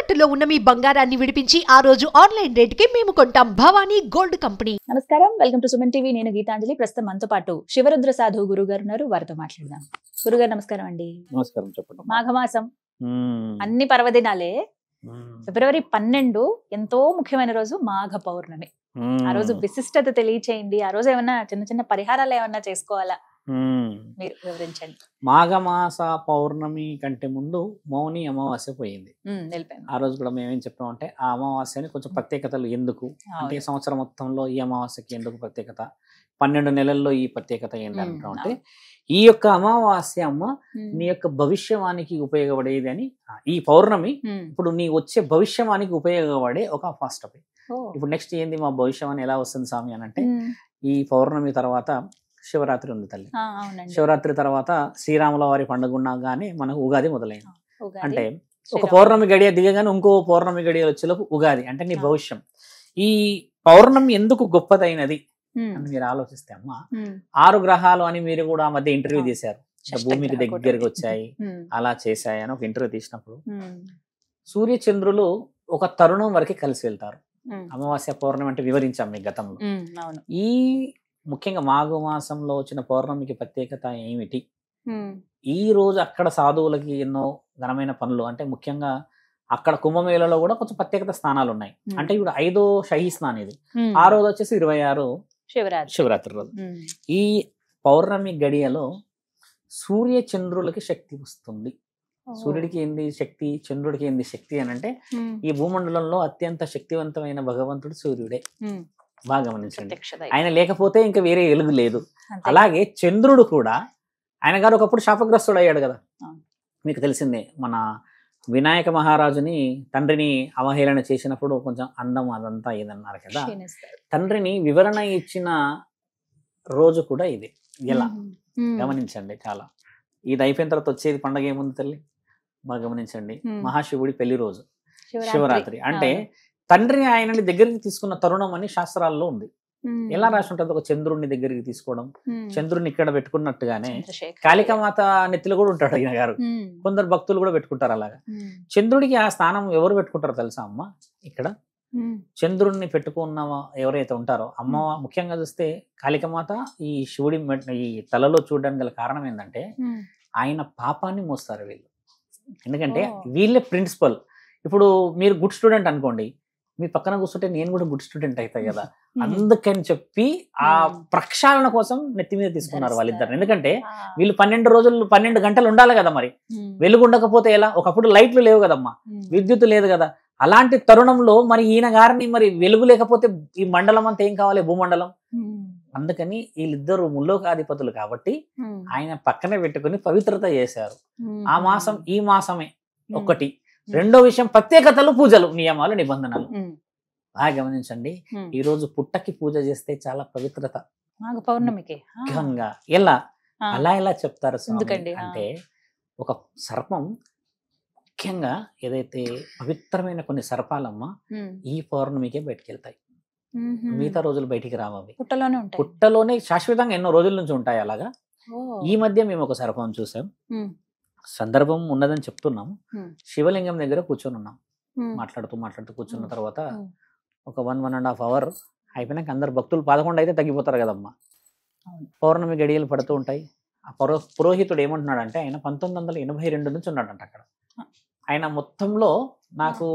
తాకట్టులో ఉన్న మీ బంగారాన్ని విడిపించి ఆ రోజు ఆన్లైన్ రేటుకి మేము కొంటాం. Bhavani gold company. నమస్కారం, వెల్కమ్ టు సుమన్ టీవీ. నేను గీతాంజలి. ప్రస్తుతం మనతో పాటు శివరుద్ర సాధువు గురుగారు ఉన్నారు. వారితో మాట్లాడదాం. గురుగారు నమస్కారం అండి. నమస్కారం, చెప్పండి. మాఘమాసం అన్ని పర్వదినాలే. ఫిబ్రవరి 12 ఎంతో ముఖ్యమైన రోజు మాఘ పౌర్ణమి. ఆ రోజు విశిష్టత తెలియచేయండి. ఆ రోజు ఏమన్నా చిన్న చిన్న పరిహారాలు ఏమన్నా చేసుకోవాలా, మీరు వివరించండి. మాఘమాస పౌర్ణమి కంటే ముందు మౌని అమావాస్య పోయింది. ఆ రోజు కూడా మేమేం చెప్పామంటే ఆ అమావాస్యని కొంచెం ప్రత్యేకతలు ఎందుకు అంటే సంవత్సరం మొత్తంలో ఈ అమావాస్యకి ఎందుకు ప్రత్యేకత, 12 నెలల్లో ఈ ప్రత్యేకత ఏంటి అంటే ఈ యొక్క అమావాస్య అమ్మ నీ యొక్క భవిష్యవానికి ఉపయోగపడేది అని. ఈ పౌర్ణమి ఇప్పుడు నీ వచ్చే భవిష్యవానికి ఉపయోగపడే ఒక ఫాస్ట్ టాపిక్. ఇప్పుడు నెక్స్ట్ ఏంది మా భవిష్యవాణి ఎలా వస్తుంది స్వామి అని అంటే, ఈ పౌర్ణమి తర్వాత శివరాత్రి ఉంది తల్లి. శివరాత్రి తర్వాత శ్రీరాముల వారి పండుగ ఉండగానే మనకు ఉగాది మొదలైంది. అంటే ఒక పౌర్ణమి గడియ దిగగానే ఇంకో పౌర్ణమి గడియ వచ్చేలోపు ఉగాది అంటే నీ భవిష్యం. ఈ పౌర్ణమి ఎందుకు గొప్పదైనది అని మీరు ఆలోచిస్తే అమ్మ, 6 గ్రహాలు అని మీరు కూడా ఆ మధ్య ఇంటర్వ్యూ తీశారు, భూమికి దగ్గరికి వచ్చాయి అలా చేశాయి అని ఒక ఇంటర్వ్యూ తీసినప్పుడు, సూర్య చంద్రులు ఒక తరుణం వరకు కలిసి వెళ్తారు. అమావాస్య పౌర్ణమి అంటే వివరించాం మీ గతంలో. ఈ ముఖ్యంగా మాఘమాసంలో వచ్చిన పౌర్ణమికి ప్రత్యేకత ఏమిటి, ఈ రోజు అక్కడ సాధువులకి ఎన్నో ఘనమైన పనులు, అంటే ముఖ్యంగా అక్కడ కుంభమేళలో కూడా కొంచెం ప్రత్యేకత స్థానాలు ఉన్నాయి. అంటే ఇప్పుడు 5వ షహీ స్నానం ఇది, ఆ రోజు వచ్చేసి 26 శివరాత్రి రోజు. ఈ పౌర్ణమి గడియలో సూర్య చంద్రులకి శక్తి వస్తుంది. సూర్యుడికి ఏంది శక్తి, చంద్రుడికి ఏంది శక్తి అని అంటే, ఈ భూమండలంలో అత్యంత శక్తివంతమైన భగవంతుడు సూర్యుడే. బాగా గమనించండి, ఆయన లేకపోతే ఇంకా వేరే వెలుగు లేదు. అలాగే చంద్రుడు కూడా, ఆయన గారు ఒకప్పుడు శాపగ్రస్తుడు అయ్యాడు కదా, మీకు తెలిసిందే. మన వినాయక మహారాజుని తండ్రిని అవహేళన చేసినప్పుడు కొంచెం అందం అదంతా ఏదన్నారు కదా, తండ్రిని వివరణ ఇచ్చిన రోజు కూడా ఇది. ఎలా గమనించండి, చాలా ఇది అయిపోయిన తర్వాత వచ్చేది పండగ ఏముంది తల్లి, బాగా గమనించండి. మహాశివుడి పెళ్లి రోజు శివరాత్రి. అంటే తండ్రిని ఆయనని దగ్గరికి తీసుకున్న తరుణం అని శాస్త్రాల్లో ఉంది. ఎలా రాసి ఉంటుంది, ఒక చంద్రుడిని దగ్గరికి తీసుకోవడం, చంద్రుడిని ఇక్కడ పెట్టుకున్నట్టుగానే కాళికామాత నెత్తిలో కూడా ఉంటాడు ఆయన గారు. కొందరు భక్తులు కూడా పెట్టుకుంటారు అలాగా. చంద్రుడికి ఆ స్థానం ఎవరు పెట్టుకుంటారో తెలుసా అమ్మ, ఇక్కడ చంద్రుడిని పెట్టుకున్న ఎవరైతే ఉంటారో అమ్మ, ముఖ్యంగా చూస్తే కాళికామాత ఈ శివుడి ఈ తలలో చూడడానికి గల కారణం ఏంటంటే, ఆయన పాపాన్ని మోస్తారు వీళ్ళు. ఎందుకంటే వీళ్ళే ప్రిన్సిపల్. ఇప్పుడు మీరు గుడ్ స్టూడెంట్ అనుకోండి, మీ పక్కన కూర్చుంటే నేను కూడా గుడ్ స్టూడెంట్ అవుతాయి కదా, అందుకని చెప్పి ఆ ప్రక్షాళన కోసం నెత్తి మీద తీసుకున్నారు వాళ్ళిద్దరు. ఎందుకంటే వీళ్ళు 12 గంటలు ఉండాలి కదా, మరి వెలుగు ఉండకపోతే ఎలా? ఒకప్పుడు లైట్లు లేవు కదమ్మా, విద్యుత్ లేదు కదా. అలాంటి తరుణంలో మరి ఈయన గారిని మరి వెలుగు లేకపోతే ఈ మండలం అంతా ఏం కావాలి, భూమండలం. అందుకని వీళ్ళిద్దరు ముల్లోకాధిపతులు కాబట్టి ఆయన పక్కనే పెట్టుకుని పవిత్రత చేశారు. ఆ మాసం ఈ మాసమే ఒకటి. రెండో విషయం, ప్రత్యేకతలు, పూజలు, నియమాలు, నిబంధనలు బాగా గమనించండి. ఈ రోజు పుట్టకి పూజ చేస్తే చాలా పవిత్రత. పౌర్ణమికి ఎలా ఎలా చెప్తారు అంటే, ఒక సర్పం ముఖ్యంగా ఏదైతే పవిత్రమైన కొన్ని సర్పాలమ్మ ఈ పౌర్ణమికే బయటికి వెళ్తాయి, మిగతా రోజులు బయటికి రావవి. పుట్టలోనే శాశ్వతంగా ఎన్నో రోజుల నుంచి ఉంటాయి అలాగా. ఈ మధ్య మేము ఒక సర్పం చూసాం, సందర్భం ఉన్నదని చెప్తున్నాం. శివలింగం దగ్గర కూర్చొని ఉన్నాం, మాట్లాడుతూ కూర్చున్న తర్వాత ఒక 1.5 అవర్ అయిపోయినాక అందరు భక్తులు 11 అయితే తగ్గిపోతారు కదమ్మా. పౌర్ణమి గడియలు పడుతూ ఉంటాయి. ఆ పురోహితుడు ఏమంటున్నాడు అంటే, ఆయన 1982 నుంచి ఉన్నాడంట అక్కడ. ఆయన మొత్తంలో నాకు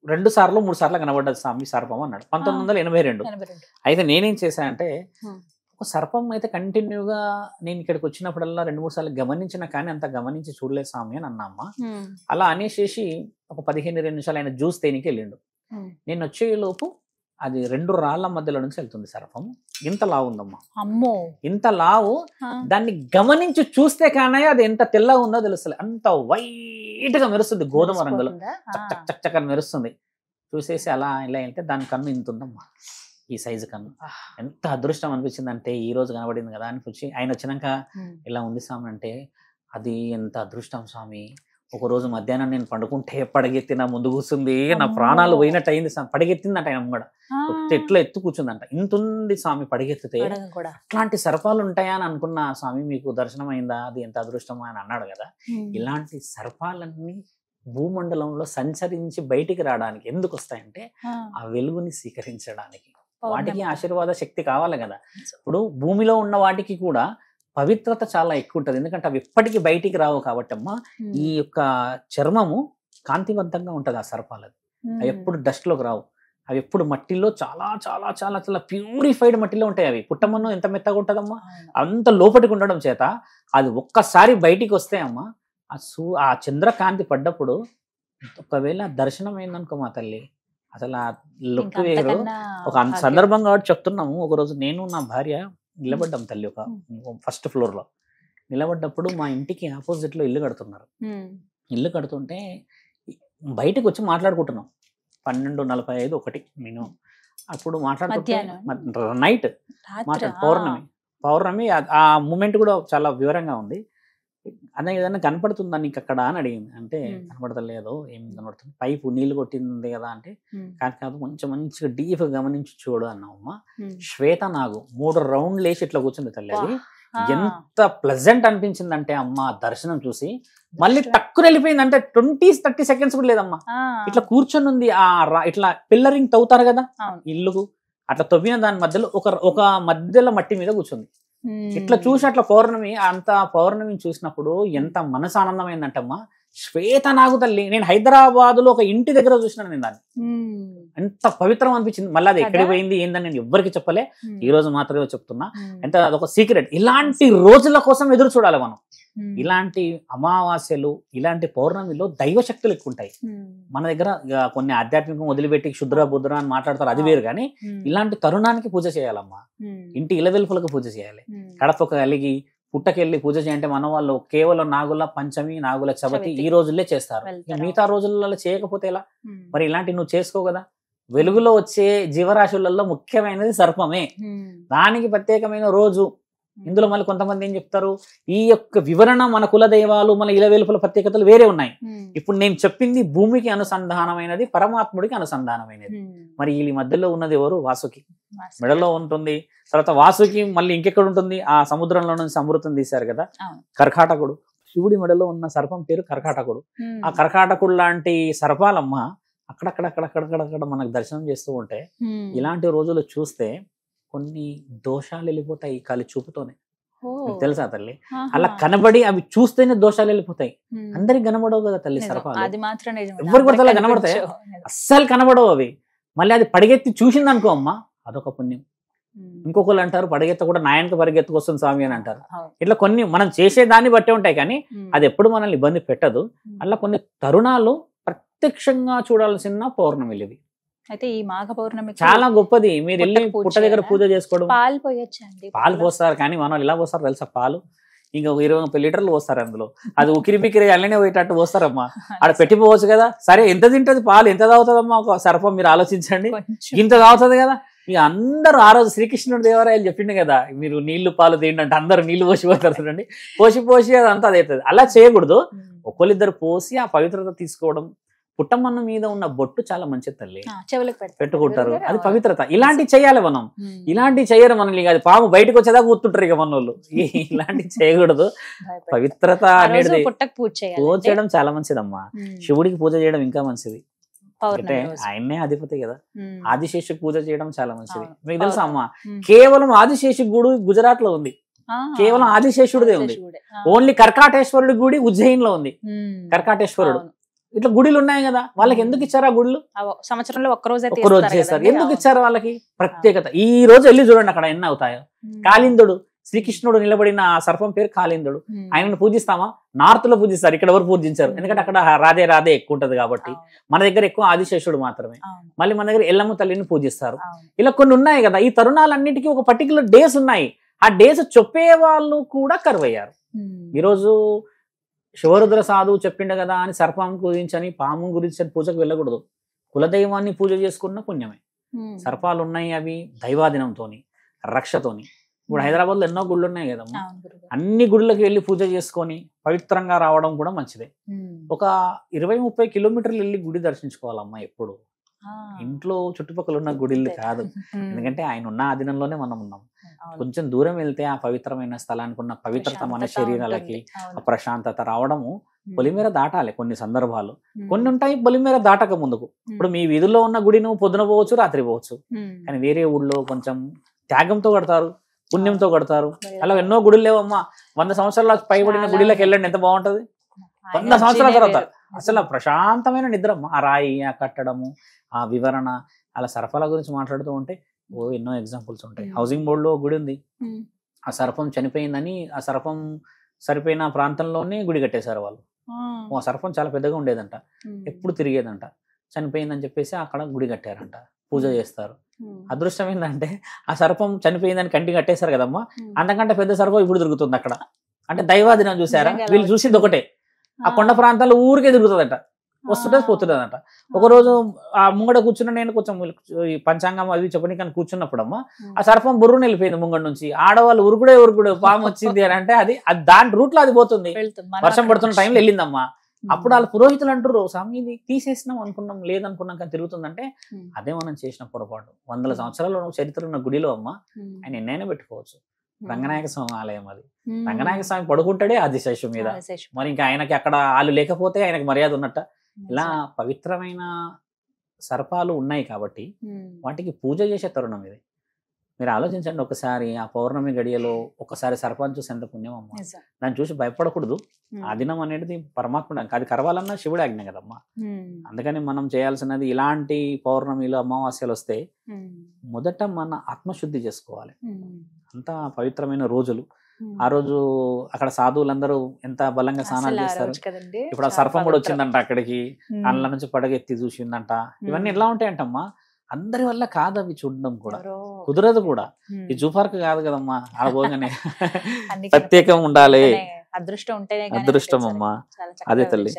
2 సార్లు 3 సార్లు కనబడ్డది స్వామి సర్పం అన్నాడు. 1982. అయితే నేనేం చేశానంటే, ఒక సర్పం అయితే కంటిన్యూగా నేను ఇక్కడికి వచ్చినప్పుడల్లా 2-3 సార్లు గమనించిన, కానీ అంత గమనించి చూడలేదు స్వామి అని అన్నమ్మ. అలా అనేసేసి ఒక 15-20 నిమిషాలు ఆయన జ్యూస్ తేనికి వెళ్ళిండు. నేను వచ్చేలోపు అది 2 రాళ్ల మధ్యలో నుంచి వెళ్తుంది సర్పం. ఇంత లావు ఉందమ్మా, అమ్మో ఇంత లావు. దాన్ని గమనించి చూస్తే కానీ అది ఎంత తెల్లగా ఉందో తెలుస్తుంది. అంత వైట్ గా మెరుస్తుంది, గోధుమ రంగులో చక్కగా మెరుస్తుంది. చూసేసి అలా ఇలా వెళ్తే దాని కన్ను ఇంత ఉందమ్మా, ఈ సైజు కన్ను. ఎంత అదృష్టం అనిపించింది అంటే, ఈ రోజు కనబడింది కదా అని వచ్చి ఆయన వచ్చినాక ఇలా ఉంది స్వామి అంటే, అది ఎంత అదృష్టం స్వామి. ఒక రోజు మధ్యాహ్నం నేను పండుకుంటే పడగెత్తి నా ముందు కూర్చుంది, నా ప్రాణాలు పోయినట్టు అయింది. పడగెత్తిందంట ఆయన కూడా, ఎట్లా ఎత్తు కూర్చుందంట. ఇంత ఉంది స్వామి పడగెత్తితే. అట్లాంటి సర్పాలు ఉంటాయా అని అనుకున్నా స్వామి, మీకు దర్శనం అయిందా, అది ఎంత అదృష్టం అని అన్నాడు కదా. ఇలాంటి సర్పాలన్నీ భూమండలంలో సంచరించి బయటికి రావడానికి ఎందుకు వస్తాయంటే ఆ వెలుగుని స్వీకరించడానికి. వాటికి ఆశీర్వాద శక్తి కావాలి కదా. ఇప్పుడు భూమిలో ఉన్న వాటికి కూడా పవిత్రత చాలా ఎక్కువ ఉంటుంది, ఎందుకంటే అవి ఎప్పటికీ బయటికి రావు కాబట్టి అమ్మ. ఈ యొక్క చర్మము కాంతివంతంగా ఉంటుంది ఆ సర్పాలది. అవి ఎప్పుడు డస్ట్ లోకి రావు. అవి ఎప్పుడు మట్టిలో చాలా చాలా చాలా చాలా ప్యూరిఫైడ్ మట్టిలో ఉంటాయి. అవి పుట్టమన్ను ఎంత మెత్తగా ఉంటుందమ్మా, అంత లోపలికి ఉండడం చేత అది ఒక్కసారి బయటికి వస్తే అమ్మ, ఆ చంద్రకాంతి పడ్డప్పుడు ఒకవేళ దర్శనం అయిందనుకో మా తల్లి, అసలు ఆ లుక్ వేరు. ఒక సందర్భంగా చెప్తున్నాము. ఒకరోజు నేను నా భార్య నిలబడ్డాం తల్లి ఒక ఫస్ట్ ఫ్లోర్ లో. నిలబడ్డప్పుడు మా ఇంటికి ఆపోజిట్ లో ఇల్లు కడుతున్నారు. ఇల్లు కడుతుంటే బయటకు వచ్చి మాట్లాడుకుంటున్నాం. 12:45 1 మినిమం. అప్పుడు మాట్లాడుకుంటే నైట్ పౌర్ణమి ఆ మూమెంట్ కూడా చాలా వివరంగా ఉంది. అదే ఏదైనా కనపడుతుందా నీకు అక్కడ అని అడిగింది. అంటే కనపడతలేదు, ఏం కనపడుతుంది, పైపు నీళ్లు కొట్టింది కదా అంటే, కాదు కొంచెం మంచిగా డీప్ గమనించి చూడు అన్నావమ్మా. శ్వేత నాగు 3 రౌండ్లు వేసి ఇట్లా కూర్చుంది తల్లి. అది ఎంత ప్లెజెంట్ అనిపించిందంటే అమ్మ, దర్శనం చూసి మళ్ళీ టక్కున వెళ్ళిపోయింది. అంటే 20-30 సెకండ్స్ కూడా లేదమ్మా, ఇట్లా కూర్చొని ఉంది. ఇట్లా పిల్లరింగ్ తవ్వుతారు కదా ఇల్లుకు, అట్లా తవ్విన దాని మధ్యలో ఒక మధ్యలో మట్టి మీద కూర్చుంది. ఇట్లా చూసి అట్లా పౌర్ణమిని చూసినప్పుడు ఎంత మనసు ఆనందమైందంటమ్మా. శ్వేత నాగు తల్లి. నేను హైదరాబాద్ లో ఒక ఇంటి దగ్గర చూసినాను నేను దాన్ని. ఎంత పవిత్రం అనిపించింది. మళ్ళీ అది ఎక్కడికి పోయింది ఏందని నేను ఎవ్వరికి చెప్పలే, ఈ రోజు మాత్రమే చెప్తున్నా. ఎంత అదొక సీక్రెట్. ఇలాంటి రోజుల కోసం ఎదురు చూడాలి మనం. ఇలాంటి అమావాస్యలు, ఇలాంటి పౌర్ణమిలో దైవ శక్తులు ఎక్కువ ఉంటాయి మన దగ్గర. కొన్ని ఆధ్యాత్మికం వదిలిపెట్టి శుద్ర బుద్ర అని మాట్లాడతారు, అది వేరు. కానీ ఇలాంటి తరుణానికి పూజ చేయాలమ్మా. ఇంటి ఇలవెల్పులకు పూజ చేయాలి. కడప కలిగి పుట్టకెళ్ళి పూజ చేయంటే మన వాళ్ళు కేవలం నాగుల పంచమి, నాగుల చవితి ఈ రోజుల్లో చేస్తారు. మిగతా రోజులలో చేయకపోతే ఎలా? మరి ఇలాంటి నువ్వు చేసుకో కదా. వెలుగులో వచ్చే జీవరాశులలో ముఖ్యమైనది సర్పమే. దానికి ప్రత్యేకమైన రోజు. ఇందులో మళ్ళీ కొంతమంది ఏం చెప్తారు, ఈ యొక్క వివరణ మన కులదైవాలు, మన ఇలవేలుపుల ప్రత్యేకతలు వేరే ఉన్నాయి. ఇప్పుడు నేను చెప్పింది భూమికి అనుసంధానమైనది, పరమాత్ముడికి అనుసంధానమైనది. మరి ఈ మధ్యలో ఉన్నది ఎవరు? వాసుకి మెడలో ఉంటుంది. తర్వాత వాసుకి మళ్ళీ ఇంకెక్కడ ఉంటుంది? ఆ సముద్రంలో నుంచి అమృతం తీశారు కదా, కర్కాటకుడు. శివుడి మెడలో ఉన్న సర్పం పేరు కర్కాటకుడు. ఆ కర్కాటకుడు లాంటి సర్పాలమ్మ అక్కడక్కడ మనకు దర్శనం చేస్తూ ఉంటే, ఇలాంటి రోజులు చూస్తే కొన్ని దోషాలు వెళ్ళిపోతాయి కాలి చూపుతోనే. తెలుసా తల్లి? అలా కనబడి అవి చూస్తేనే దోషాలు వెళ్ళిపోతాయి. అందరికి కనబడవు కదా తల్లి సర్పాలు. ఎవరికి పడితే అలా కనబడతాయి? అస్సలు కనబడవు అవి. మళ్ళీ అది పడిగెత్తి చూసింది అనుకో అమ్మ, అదొక పుణ్యం. ఇంకొకరు అంటారు పడిగెత్త కూడా నాయనకి పరిగెత్తుకొస్తుంది స్వామి అని అంటారు. ఇట్లా కొన్ని మనం చేసే దాన్ని బట్టే ఉంటాయి, కానీ అది ఎప్పుడు మనల్ని ఇబ్బంది పెట్టదు. అలా కొన్ని తరుణాలు ప్రత్యక్షంగా చూడాల్సిన పౌర్ణమిలు ఇవి. అయితే ఈ మాఘ పౌర్ణమి చాలా గొప్పది. మీరు వెళ్ళి పుట్ట దగ్గర పూజ చేసుకోవడం. పాలు పోయొచ్చండి. పాలు పోస్తారు, కానీ మనం ఇలా పోస్తారు తెలుసా? పాలు ఇంకా 20-30 లీటర్లు పోస్తారు అందులో. అది ఉకిరి పికిరి అల్లనే పోయేటట్టు పోస్తారమ్మా. ఆడ పెట్టిపోవచ్చు కదా. సరే ఎంత తింటది పాలు, ఎంత తాగుతుందమ్మా ఒక సర్పం? మీరు ఆలోచించండి. ఇంత తాగుతుంది కదా. ఇక అందరూ ఆ రోజు శ్రీకృష్ణుడు దేవరాయలు చెప్పిండు కదా, మీరు నీళ్లు పాలు తిండి అంటే అందరూ నీళ్లు పోసి పోతారు చూడండి. పోసి అదంతా అది అవుతుంది. అలా చేయకూడదు. ఒకళ్ళిద్దరు పోసి ఆ పవిత్రత తీసుకోవడం. పుట్టమన్ను మీద ఉన్న బొట్టు చాలా మంచిది తల్లి, పెట్టుకుంటారు, అది పవిత్రత. ఇలాంటివి చేయాలి మనం. ఇలాంటివి చేయరు మనల్ని. అది పాము బయటకు వచ్చేదాకా కూర్తుంటారు ఇక మనోళ్ళు. ఇలాంటివి చేయకూడదు. పవిత్రత అనేది పూజ చేయడం చాలా మంచిదమ్మా. శివుడికి పూజ చేయడం ఇంకా మంచిది. అంటే ఆయన్నే అధిపతి కదా. ఆదిశేషుకి పూజ చేయడం చాలా మంచిది. మీకు తెలుసా అమ్మా, కేవలం ఆదిశేషు గుడి గుజరాత్ లో ఉంది. కేవలం ఆదిశేషుడిదే ఉంది. ఓన్లీ కర్కాటేశ్వరుడి గుడి ఉజ్జయిన్ లో ఉంది. కర్కాటేశ్వరుడు ఇట్లా గుడిలు ఉన్నాయి కదా, వాళ్ళకి ఎందుకు ఇచ్చారు ఆ గుళ్ళు? సంవత్సరంలో ఒక్కరోజు చేస్తారు. ఎందుకు ఇచ్చారు వాళ్ళకి? ప్రత్యేకత. ఈ రోజు వెళ్ళి చూడండి అక్కడ ఎన్ని అవుతాయో. కాళిందుడు, శ్రీకృష్ణుడు నిలబడిన ఆ సర్పం పేరు కాళిందుడు. ఆయనను పూజిస్తామా? నార్త్ లో పూజిస్తారు, ఇక్కడ ఎవరు పూజించారు? ఎందుకంటే అక్కడ రాధే ఎక్కువ ఉంటది కాబట్టి. మన దగ్గర ఎక్కువ ఆదిశేషుడు మాత్రమే. మళ్ళీ మన దగ్గర ఎల్లమ్మ తల్లిని పూజిస్తారు. ఇలా కొన్ని ఉన్నాయి కదా. ఈ తరుణాలన్నిటికీ ఒక పర్టికులర్ డేస్ ఉన్నాయి. ఆ డేస్ చెప్పే వాళ్ళు కూడా కరువయ్యారు. ఈరోజు శివరుద్ర సాధువు చెప్పిండు కదా అని సర్పం గురించని, పాము గురించి పూజకు వెళ్ళకూడదు. కులదైవాన్ని పూజ చేసుకున్న పుణ్యమే. సర్పాలు ఉన్నాయి, అవి దైవాధీనంతోని, రక్షతోని. ఇప్పుడు హైదరాబాద్ లో ఎన్నో గుళ్ళు ఉన్నాయి కదమ్మా. అన్ని గుళ్ళకి వెళ్ళి పూజ చేసుకొని పవిత్రంగా రావడం కూడా మంచిదే. ఒక 20-30 కిలోమీటర్లు వెళ్ళి గుడి దర్శించుకోవాలమ్మా ఎప్పుడు. ఇంట్లో చుట్టుపక్కల ఉన్న గుడిలు కాదు. ఎందుకంటే ఆయన ఉన్న ఆధీనంలోనే మనం ఉన్నాం. కొంచెం దూరం వెళ్తే ఆ పవిత్రమైన స్థలానికి ఉన్న పవిత్రత మన శరీరాలకి, ఆ ప్రశాంతత రావడము పొలిమేర దాటాలి కొన్ని సందర్భాలు, కొన్ని ఉంటాయి పొలిమేర దాటక ముందుకు. ఇప్పుడు మీ వీధుల్లో ఉన్న గుడి నువ్వు పొద్దున పోవచ్చు, రాత్రి పోవచ్చు, కానీ వేరే ఊళ్ళో కొంచెం త్యాగంతో కడతారు, పుణ్యంతో కడతారు. అలా ఎన్నో గుడులు లేవమ్మా, 100 సంవత్సరాల పైబడిన గుడిలోకి వెళ్ళండి, ఎంత బాగుంటది. 100 సంవత్సరాల తర్వాత అసలు ప్రశాంతమైన నిద్ర అమ్మా. ఆ రాయి, ఆ కట్టడము, ఆ వివరణ, అలా సరఫల గురించి మాట్లాడుతూ ఉంటే ఎన్నో ఎగ్జాంపుల్స్ ఉంటాయి. హౌసింగ్ బోర్డ్ లో గుడి ఉంది, ఆ సర్పం చనిపోయిందని ఆ సర్పం సరిపోయిన ప్రాంతంలోనే గుడి కట్టేశారు వాళ్ళు. ఆ సర్పం చాలా పెద్దగా ఉండేదంట, ఎప్పుడు తిరిగేదంట, చనిపోయిందని చెప్పేసి అక్కడ గుడి కట్టారంట, పూజ చేస్తారు. అదృష్టం ఏంటంటే ఆ సర్పం చనిపోయిందని కంటి కట్టేశారు కదమ్మా, అంతకంటే పెద్ద సర్పం ఇప్పుడు తిరుగుతుంది అక్కడ. అంటే దైవాధీనం చూసారా, వీళ్ళు చూసింది ఒకటే, ఆ కొండ ప్రాంతాల్లో ఊరికే తిరుగుతుందట, వస్తుంటే పోతుంటదంట. ఒకరోజు ఆ ముంగడ కూర్చున్న నేను కొంచెం ఈ పంచాంగం అది చెప్పడానికి కూర్చున్నప్పుడు అమ్మా ఆ సర్పం బుర్రుని వెళ్ళిపోయింది ముంగడ నుంచి. ఆడవాళ్ళు ఉరుకుడే పాము వచ్చింది అని అంటే అది దాని రూట్ లో అది పోతుంది, వర్షం పడుతున్న టైంలో వెళ్ళిందమ్మా. అప్పుడు వాళ్ళ పురోహితులు అంటారు, స్వామి ఇది తీసేసినాం అనుకున్నాం, లేదనుకున్నాం కానీ తిరుగుతుందంటే అదే మనం చేసిన పొరపాటు. 100 సంవత్సరాల చరిత్ర ఉన్న గుడిలో అమ్మ ఆయన ఎన్నైనా పెట్టుకోవచ్చు. రంగనాయక స్వామి ఆలయం అది, రంగనాయక స్వామి పడుకుంటాడే ఆదిశేషు మీద, మరి ఇంకా ఆయనకి అక్కడ వాళ్ళు లేకపోతే ఆయనకి మర్యాద ఉన్నట్ట. ఇలా పవిత్రమైన సర్పాలు ఉన్నాయి కాబట్టి వాటికి పూజ చేసే తరుణం ఇది. మీరు ఆలోచించండి ఒకసారి, ఆ పౌర్ణమి గడియలో ఒకసారి సర్పాన్ని చూసి ఎంత పుణ్యం అమ్మ. దాన్ని చూసి భయపడకూడదు. ఆ దినం అనేది పరమాత్ముడు, అది కరవాలన్నా శివుడు ఆజ్ఞ కదమ్మా. అందుకని మనం చేయాల్సినది ఇలాంటి పౌర్ణమిలు అమావాస్యలు వస్తే మొదట మన ఆత్మశుద్ధి చేసుకోవాలి. అంత పవిత్రమైన రోజులు. ఆ రోజు అక్కడ సాధువులందరూ ఎంత బలంగా స్నానాలు చేస్తారు. ఇప్పుడు ఆ సర్పం కూడా వచ్చిందంట అక్కడికి, అందులో నుంచి పడగెత్తి చూసిందంట. ఇవన్నీ ఎలా ఉంటాయంటమ్మా, అందరి వల్ల కాదు అవి చూడడం కూడా కుదరదు కూడా. ఈ జూ పార్క్ కాదు కదమ్మా, ఆ పోగానే ప్రత్యేకం ఉండాలి, అదృష్టం ఉంటేనే. అదృష్టం అమ్మా, అదే తల్లి.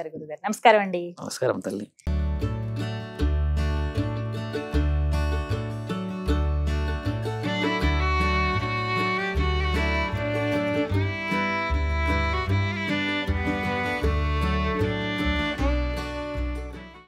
నమస్కారం అండి. నమస్కారం తల్లి.